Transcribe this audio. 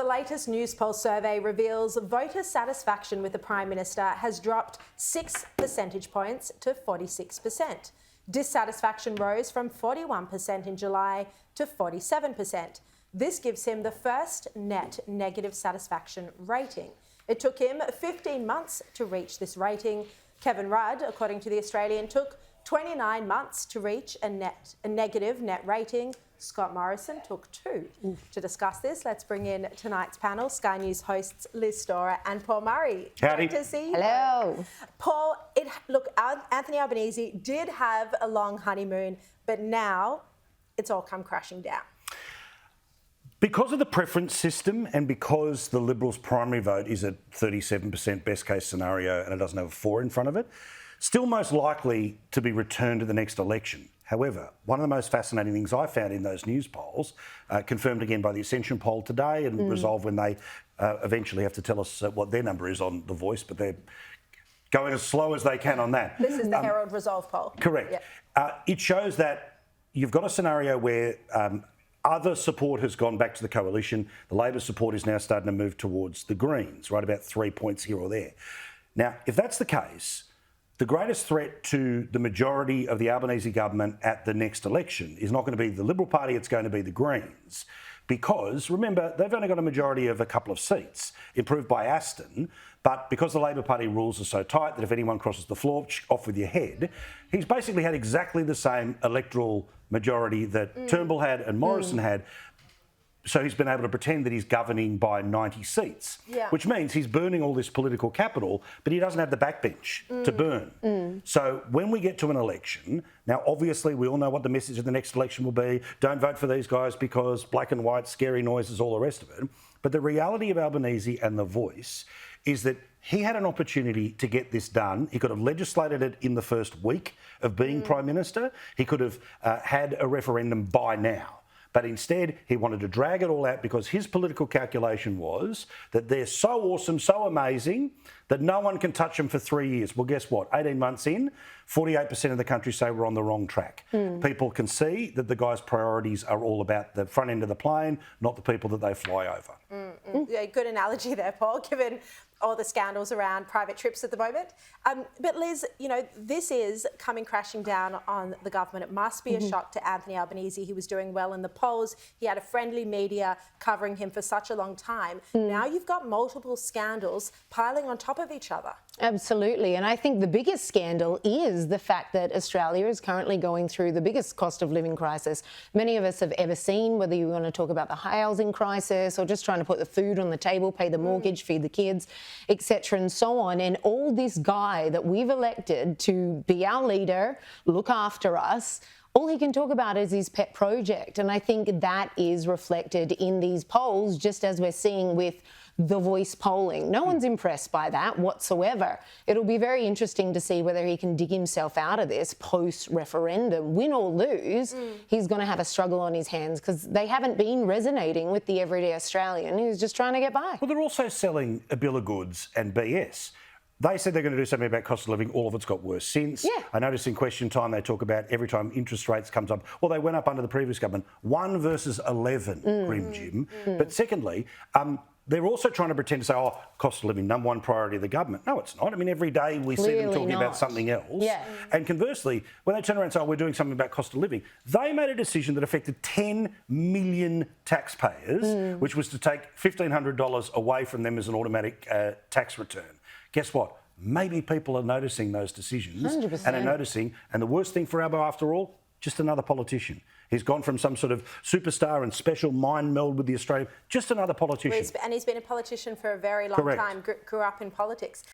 latest news poll survey reveals voter satisfaction with the Prime Minister has dropped 6 percentage points to 46%. Dissatisfaction rose from 41% in July to 47%. This gives him the first net negative satisfaction rating. It took him 15 months to reach this rating. Kevin Rudd, according to The Australian, took 29 months to reach a negative net rating. Scott Morrison took 2. To discuss this, let's bring in tonight's panel, Sky News hosts Liz Storer and Paul Murray. Howdy. Great to see you. Hello. Paul, Anthony Albanese did have a long honeymoon, but now it's all come crashing down. Because of the preference system and because the Liberals' primary vote is at 37% best case scenario and it doesn't have a 4 in front of it, still most likely to be returned to the next election. However, one of the most fascinating things I found in those news polls, confirmed again by the Ascension poll today and resolved when they eventually have to tell us what their number is on The Voice, but they're going as slow as they can on that. This is the Herald Resolve poll. Correct. Yep. It shows that you've got a scenario where other support has gone back to the coalition. The Labor support is now starting to move towards the Greens, right about 3 points here or there. Now, if that's the case, the greatest threat to the majority of the Albanese government at the next election is not going to be the Liberal Party, it's going to be the Greens. Because, remember, they've only got a majority of a couple of seats, improved by Aston, but because the Labor Party rules are so tight that if anyone crosses the floor, off with your head, he's basically had exactly the same electoral majority that Turnbull had and Morrison had. So he's been able to pretend that he's governing by 90 seats, which means he's burning all this political capital, but he doesn't have the backbench to burn. So when we get to an election, now obviously we all know what the message of the next election will be. Don't vote for these guys because black and white, scary noises, all the rest of it. But the reality of Albanese and The Voice is that he had an opportunity to get this done. He could have legislated it in the first week of being Prime Minister. He could have had a referendum by now. But instead, he wanted to drag it all out because his political calculation was that they're so awesome, so amazing, that no one can touch them for 3 years. Well, guess what? 18 months in, 48% of the country say we're on the wrong track. People can see that the guy's priorities are all about the front end of the plane, not the people that they fly over. Yeah, good analogy there, Paul, given all the scandals around private trips at the moment. But Liz, you know, this is coming crashing down on the government. It must be a shock to Anthony Albanese. He was doing well in the polls. He had a friendly media covering him for such a long time. Now you've got multiple scandals piling on top of each other. Absolutely. And I think the biggest scandal is the fact that Australia is currently going through the biggest cost of living crisis many of us have ever seen, whether you want to talk about the housing crisis or just trying to put the food on the table, pay the mortgage, feed the kids, etc. and so on. And all this guy that we've elected to be our leader, look after us, all he can talk about is his pet project. And I think that is reflected in these polls, just as we're seeing with The Voice polling. No one's impressed by that whatsoever. It'll be very interesting to see whether he can dig himself out of this post-referendum. Win or lose, he's going to have a struggle on his hands because they haven't been resonating with the everyday Australian who's just trying to get by. Well, they're also selling a bill of goods and BS. They said they're going to do something about cost of living. All of it's got worse since. I noticed in Question Time they talk about every time interest rates comes up. Well, they went up under the previous government. 1 versus 11, Grim Jim. But secondly, they're also trying to pretend to say, oh, cost of living, number one priority of the government. No, it's not. I mean, every day we see them talking about something else. And conversely, when they turn around and say, oh, we're doing something about cost of living, they made a decision that affected 10 million taxpayers, which was to take $1,500 away from them as an automatic tax return. Guess what? Maybe people are noticing those decisions 100%. And are noticing. And the worst thing for Albo, after all, just another politician. He's gone from some sort of superstar and special mind meld with the Australian, just another politician. And he's been a politician for a very long time, grew up in politics.